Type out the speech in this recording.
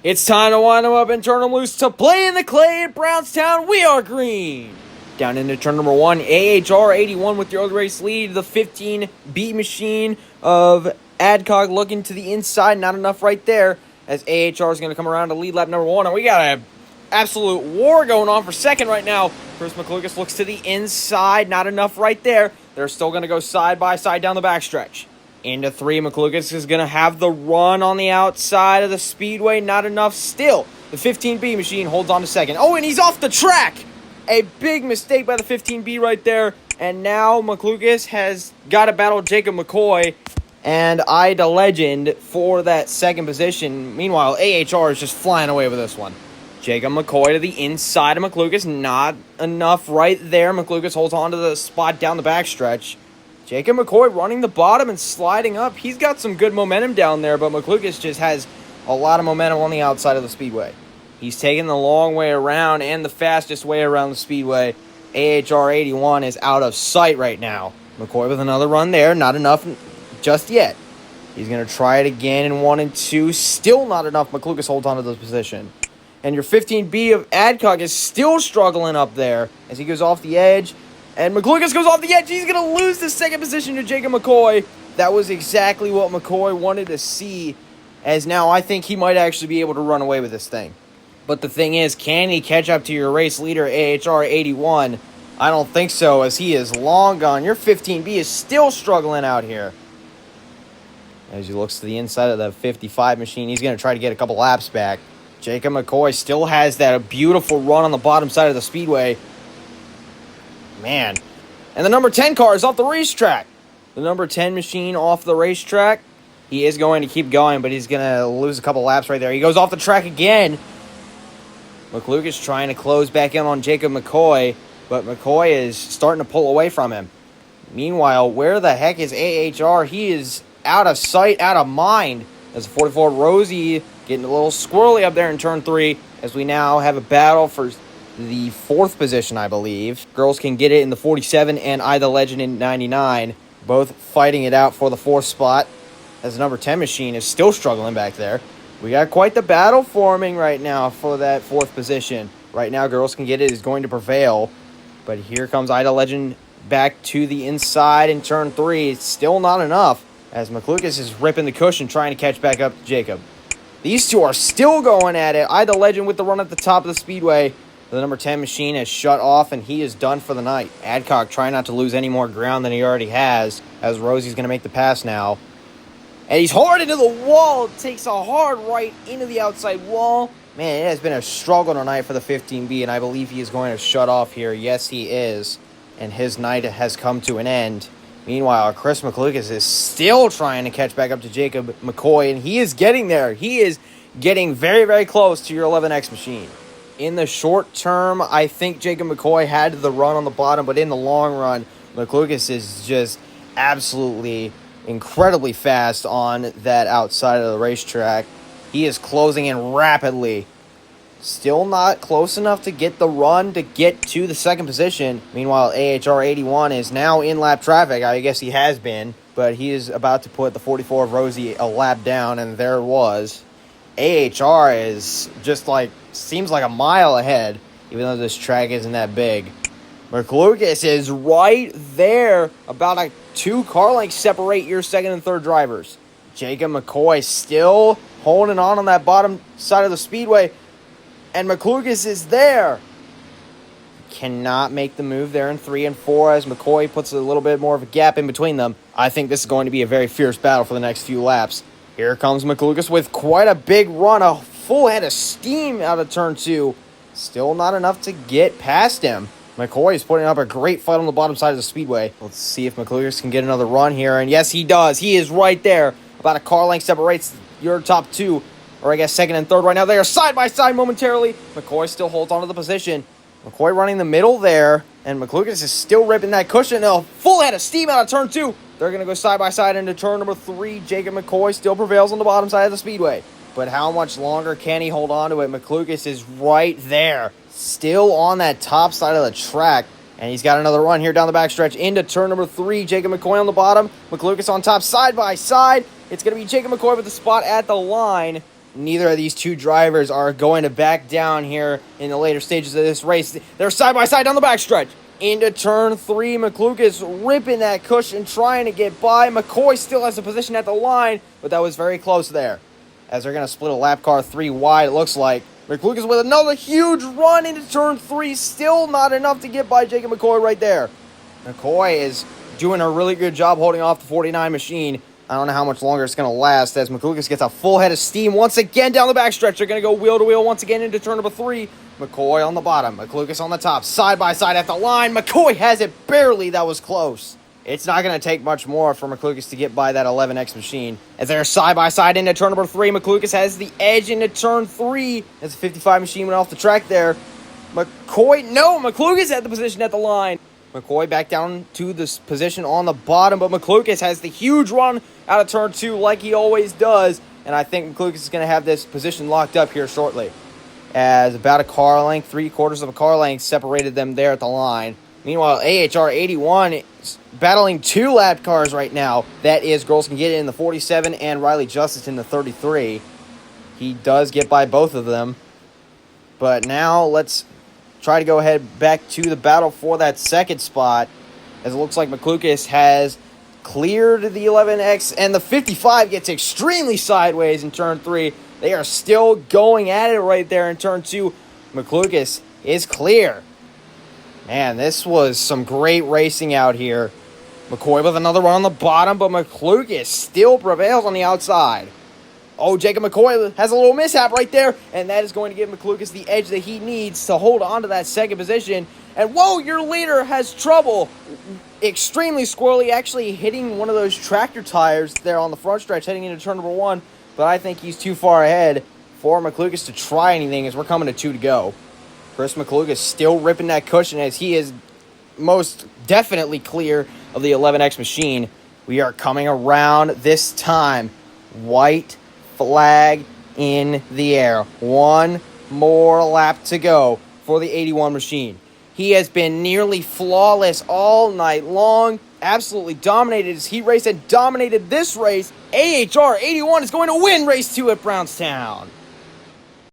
It's time to wind them up and turn them loose to play in the clay at Brownstown. We are green. Down into turn number 1, AHR 81 with the early race lead. The 15B machine of Adcock looking to the inside. Not enough right there as AHR is going to come around to lead lap number 1. And we got an absolute war going on for second right now. Chris McLucas looks to the inside. Not enough right there. They're still going to go side by side down the backstretch. Into 3, McLucas is going to have the run on the outside of the speedway. Not enough still. The 15B machine holds on to second. Oh, and he's off the track. A big mistake by the 15B right there. And now McLucas has got to battle Jacob McCoy and Ida Legend for that second position. Meanwhile, AHR is just flying away with this one. Jacob McCoy to the inside of McLucas. Not enough right there. McLucas holds on to the spot down the backstretch. Jacob McCoy running the bottom and sliding up. He's got some good momentum down there, but McLucas just has a lot of momentum on the outside of the speedway. He's taking the long way around and the fastest way around the speedway. AHR 81 is out of sight right now. McCoy with another run there. Not enough just yet. He's going to try it again in 1 and 2. Still not enough. McLucas holds on to the position. And your 15B of Adcock is still struggling up there as he goes off the edge. And McLucas goes off the edge. He's going to lose the second position to Jacob McCoy. That was exactly what McCoy wanted to see, as now I think he might actually be able to run away with this thing. But the thing is, can he catch up to your race leader, AHR 81? I don't think so, as he is long gone. Your 15B is still struggling out here. As he looks to the inside of the 55 machine, he's going to try to get a couple laps back. Jacob McCoy still has that beautiful run on the bottom side of the speedway. Man. And the number 10 car is off the racetrack. The number 10 machine off the racetrack. He is going to keep going, but he's going to lose a couple laps right there. He goes off the track again. McLucas trying to close back in on Jacob McCoy, but McCoy is starting to pull away from him. Meanwhile, where the heck is AHR? He is out of sight, out of mind. As 44 Rosie getting a little squirrely up there in turn 3, as we now have a battle for the 4th position, I believe. Girls can get it in the 47 and Ida Legend in 99. Both fighting it out for the 4th spot, as the number 10 machine is still struggling back there. We got quite the battle forming right now for that 4th position. Right now, Girls Can Get It is going to prevail. But here comes Ida Legend back to the inside in turn 3. It's still not enough, as McLucas is ripping the cushion trying to catch back up to Jacob. These two are still going at it. Ida Legend with the run at the top of the speedway. The number 10 machine has shut off, and he is done for the night. Adcock trying not to lose any more ground than he already has, as Rosie's going to make the pass now. And he's hard into the wall. Takes a hard right into the outside wall. Man, it has been a struggle tonight for the 15B, and I believe he is going to shut off here. Yes, he is. And his night has come to an end. Meanwhile, Chris McLucas is still trying to catch back up to Jacob McCoy, and he is getting there. He is getting very, very close to your 11X machine. In the short term, I think Jacob McCoy had the run on the bottom, but in the long run, McLucas is just absolutely incredibly fast on that outside of the racetrack. He is closing in rapidly. Still not close enough to get the run to get to the second position. Meanwhile, AHR 81 is now in lap traffic. I guess he has been, but he is about to put the 44 of Rosie a lap down, and there it was. AHR is just seems like a mile ahead, even though this track isn't that big. McLucas is right there, about a 2-car length separate your second and third drivers. Jacob McCoy still holding on that bottom side of the speedway, and McLucas is there. Cannot make the move there in 3 and 4 as McCoy puts a little bit more of a gap in between them. I think this is going to be a very fierce battle for the next few laps. Here comes McLucas with quite a big run, a full head of steam out of turn 2. Still not enough to get past him. McCoy is putting up a great fight on the bottom side of the speedway. Let's see if McLucas can get another run here. And yes, he does. He is right there. About a car length separates your top 2, or I guess second and third right now. They are side by side momentarily. McCoy still holds onto the position. McCoy running the middle there. And McLucas is still ripping that cushion. A full head of steam out of turn 2. They're going to go side by side into turn number 3. Jacob McCoy still prevails on the bottom side of the speedway. But how much longer can he hold on to it? McLucas is right there. Still on that top side of the track. And he's got another run here down the backstretch into turn number 3. Jacob McCoy on the bottom. McLucas on top, side by side. It's going to be Jacob McCoy with the spot at the line. neither of these two drivers are going to back down here in the later stages of this race. They're side by side down the backstretch. Into turn 3, McLucas ripping that cushion, trying to get by. McCoy still has a position at the line, but that was very close there. As they're going to split a lap car 3 wide, it looks like. McLucas with another huge run into turn 3. Still not enough to get by Jacob McCoy right there. McCoy is doing a really good job holding off the 49 machine. I don't know how much longer it's going to last as McLucas gets a full head of steam once again down the backstretch. They're going to go wheel to wheel once again into turn number 3. McCoy on the bottom, McLucas on the top, side by side at the line. McCoy has it barely. That was close. It's not going to take much more for McLucas to get by that 11X machine. As they're side by side into turn number 3, McLucas has the edge into turn 3 as the 55 machine went off the track there. McLucas had the position at the line. McCoy back down to this position on the bottom, but McLucas has the huge run out of turn 2 like he always does, and I think McLucas is going to have this position locked up here shortly. As about a car length, 3/4 of a car length separated them there at the line. Meanwhile, AHR 81 is battling 2 lap cars right now. That is, Girls Can Get It in the 47 and Riley Justice in the 33. He does get by both of them. But now let's try to go ahead back to the battle for that second spot, as it looks like McLucas has cleared the 11X, and the 55 gets extremely sideways in turn 3. They are still going at it right there in turn 2. McLucas is clear. Man, this was some great racing out here. McCoy with another one on the bottom, but McLucas still prevails on the outside. Oh, Jacob McCoy has a little mishap right there, and that is going to give McLucas the edge that he needs to hold on to that second position. And whoa, your leader has trouble. Extremely squirrely, actually hitting one of those tractor tires there on the front stretch heading into turn number 1. But I think he's too far ahead for McLucas to try anything as we're coming to 2 to go. Chris McLucas still ripping that cushion as he is most definitely clear of the 11X machine. We are coming around this time. White flag in the air. One more lap to go for the 81 machine. He has been nearly flawless all night long. Absolutely dominated his heat race and dominated this race. AHR 81 is going to win race 2 at Brownstown.